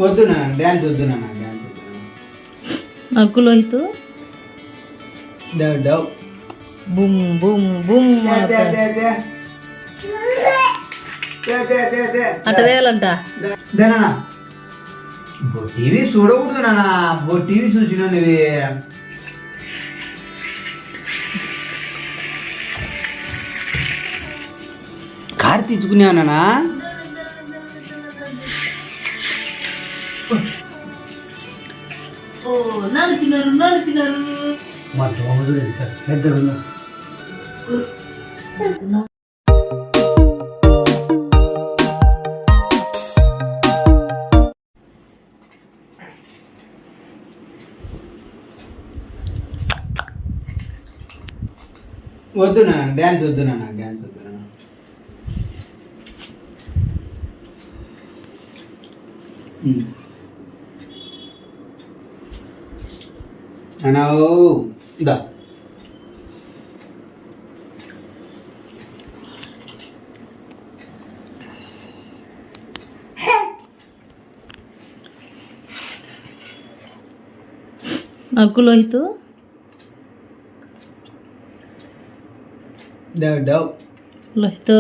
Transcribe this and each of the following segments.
వద్దునా dance వద్దునా dance నాకు లోహిత్ డవ్ డవ్ బుమ్ బుమ్ బుమ్ అట్ట వేయాలంట. టీవీ చూడకూడదు నాన్న, టీవీ చూసిన నువ్వు కారు తెచ్చుకున్నావు నాన్న. నడిచినారు మా దోమలు పెద్దలు వద్దునా డ్యాన్స్ వద్దునా డ్యాన్స్ వద్దునా. అనావు దా నాకు లోహిత్ డవ్ డవ్ లోహిత్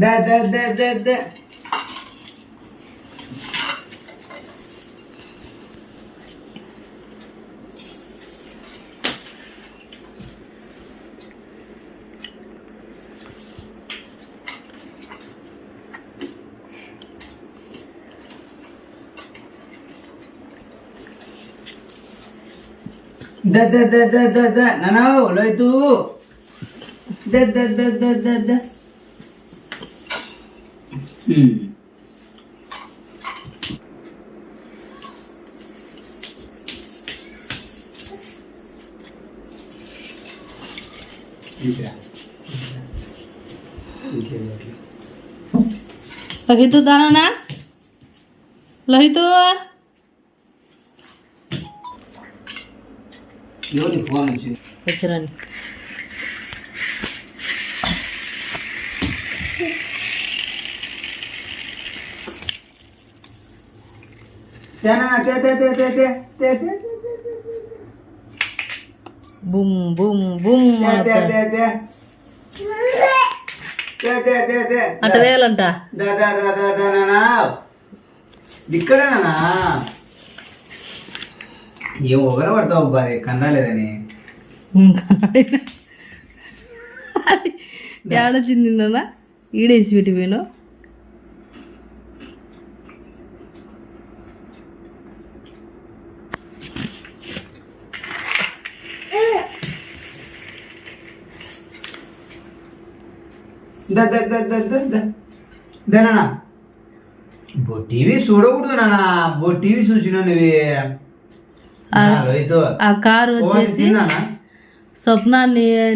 దా దా దా దా దా da da da da da da nanau lo itu da da da da da da Lohit దానా లోహిత్ ఎవరి ఫోన్ వచ్చింది వచ్చరండి. బుమ్ బుమ్ బుమ్ అట్ట వేయాలంట. ఇక్కడేనా ఏం ఒకరు పడతావు బాధ కన్నాలేదని ఏడొచ్చింది నాన్న ఈడేసి పెట్టిపోయాను. నాన్న టీవీ చూడకూడదు నాన్న, టీవీ చూసిన నువ్వు ఆ కారు వచ్చేసి స్వప్న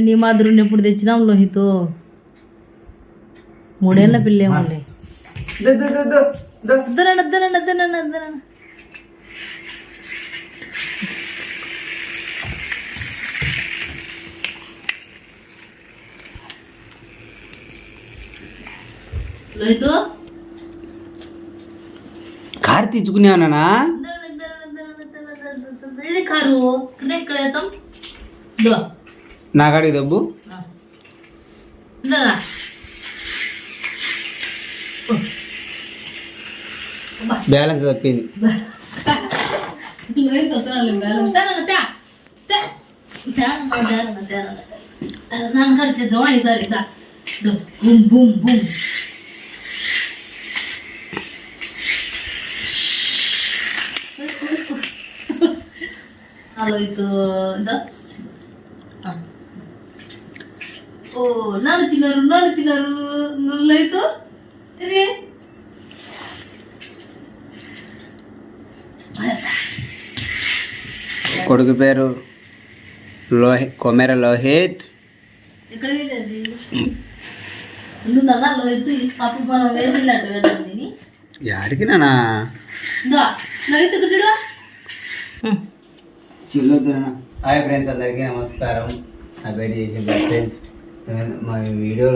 నీ మాదిరి ఎప్పుడు తెచ్చినాం లోహిత్. 3 ఏళ్ల పిల్ల ఏమండి. లోహిత్ కారు తెచ్చుకున్నావు నాన్న. కారు ఇక్కడ నా కాడికి దబ్బు బ్యాలెన్స్ తప్పింది. ನಾನು ಕಟ್ತೆ ಜೋಣಿ ಸರ್ ಇದ್ದ ಬೂಮ್ ಬೂಮ್ ಬೂಮ್ ಹಲೋ ಇದು ಓ ನಾನು ಚಿನ್ನರು ನಲ್ಲಾಯ್ತು ರೀ కొడుకు పేరు కొమెర లోహిత్. ఎక్కడ వెళ్ళేది నువ్వు నాన్న లోహిత్ అప్పుడు మనం వేసినట్టు వెళ్ళండి యాడికి నానా లోహిత్ ఇక్కడ చిల్లొద్దు. హాయ్ ఫ్రెండ్స్, అందరికీ నమస్కారం. నా పేరు చేసిన ఫ్రెండ్స్. మా వీడియో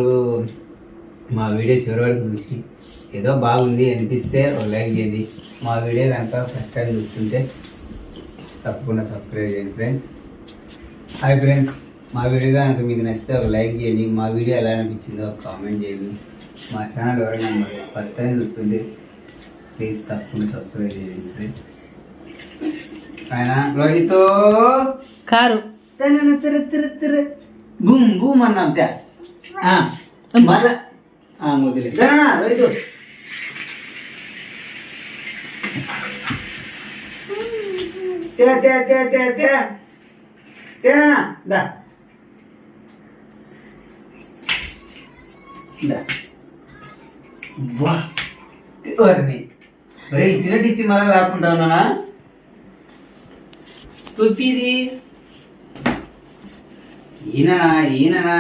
చివరి వరకు చూసి ఏదో బాగుంది అనిపిస్తే ఒక లైక్ చేయండి. మా వీడియో కనుక ఫస్ట్ టైం చూస్తుంటే తప్పకుండా సబ్స్క్రైబ్ చేయండి ఫ్రెండ్స్. హాయ్ ఫ్రెండ్స్, మా వీడియో కనుక మీకు నచ్చితే ఒక లైక్ చేయండి. మా వీడియో ఎలా అనిపించిందో ఒక కామెంట్ చేయండి. మా ఛానల్ ఎవరైనా ఫస్ట్ టైం చూస్తుంటే ప్లీజ్ తప్పకుండా సబ్స్క్రైబ్ చేయండి ఫ్రెండ్స్. ఆయన లోహితో కారు బూమ్ బూమ్ అన్నాం మళ్ళా ముదిలే లోహితు ఇచ్చినట్టు ఇచ్చి మళ్ళీ కాకుండా ఉన్నానా తొప్పిది ఈయననా ఈయననా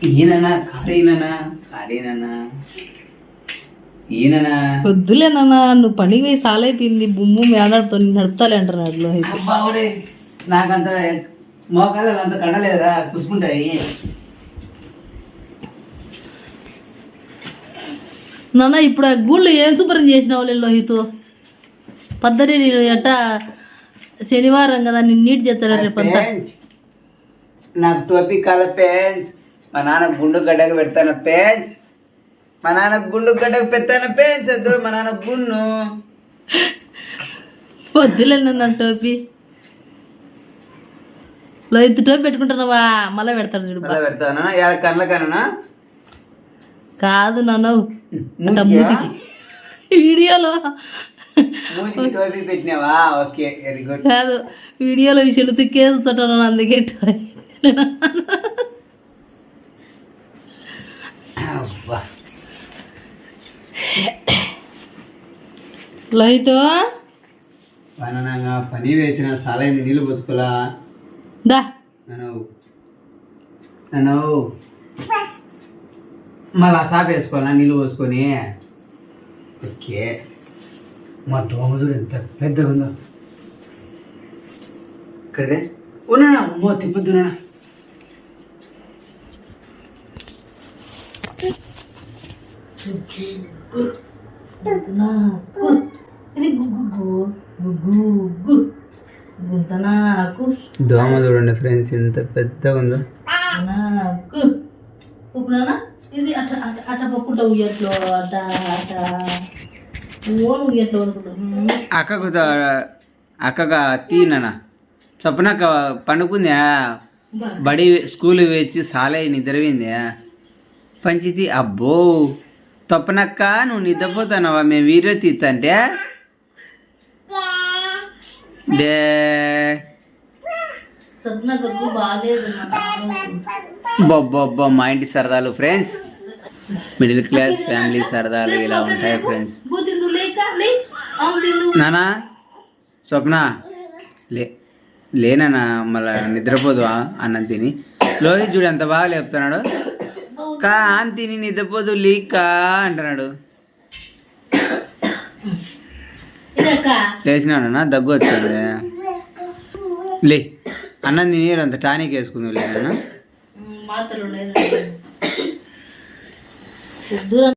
ఈయననా ఖాళీననా ఖాళీననా ఈయననా వద్దులే నాన్న నువ్వు పనికి పోయి సాలైపోయింది బొమ్ము మేడాడుతో నడుపుతాలే అంటున్నాడు లోహిత్. బావుడే నాకంత మోకాలు అంత కండలేదురా కూసుకుంటాయి. నాన్న ఇప్పుడు ఆ గూళ్ళు ఏం శుభ్రం చేసినావులే లోహిత్. పద్ధతి నేను ఎట్టా శనివారం కదా నేను నీట్ చేస్తాను రేపంతా. నాకు టోపీ కాల పెంచ్, మా నాన్న గుండు గడ్డకు పెడతాను పెంచ్, మా నాన్న గుండు గడ్డకు పెడతాను పెంచద్దు, మా నాన్న గున్ను వద్దులే నన్ను టోపీ. లోహిత్ టోపీ పెట్టుకుంటున్నావా మళ్ళీ పెడతాడు చూడు. మళ్ళీ పెడతానా కళ్ళ కన్నా కాదు నాన్న అట్ట మూతికి వీడియోలో టోపీ పెట్టినావా? Okay very good. కాదు వీడియోలో విషయాలు తిక్కేస్తుంటాను అందుకే లైట్ పని వేసిన సాలైంది నీళ్ళు పోసుకోలా దా నన్ను మళ్ళా సాపు వేసుకోవాలా నీళ్ళు పోసుకొని. ఓకే మా దోమ చూడు ఎంత పెద్దగా ఉందో. ఇక్కడే ఉన్నా అమ్మో తిప్పొద్దునా. దోమ చూడండి ఫ్రెండ్స్ ఎంత పెద్దగా ఉందో. ఇది అట్ట అట్ట అట్ట పప్పుంటా ఉయ్యట్లో అట్ట అట్ట ఓన్ ఉయ్యట్లో అక్కగా తీనా చప్పునక్క పండుకుంది. బడి స్కూల్ వేచి సాలై నిద్రపోయింది పంచితి. అబ్బో తప్పనక్క నువ్వు నిద్రపోతానవా? మేము వీడియో తీస్తంటే డే బొబ్బొబ్బ మా ఇంటి సరదాలు ఫ్రెండ్స్. మిడిల్ క్లాస్ ఫ్యామిలీ సరదాలు ఇలా ఉంటాయి ఫ్రెండ్స్. నానా స్వప్న లేనా మళ్ళా నిద్రపోదు అన్నం తిని. లోహిత్ చూడు ఎంత బాగా లేపుతున్నాడు. అన్నం తిని నిద్రపోదు లీకా అంటున్నాడు. లేచినాడన్నా దగ్గు వచ్చింది. లే అన్నం తిని అంత టానిక్ వేసుకుంది లేదన్నా.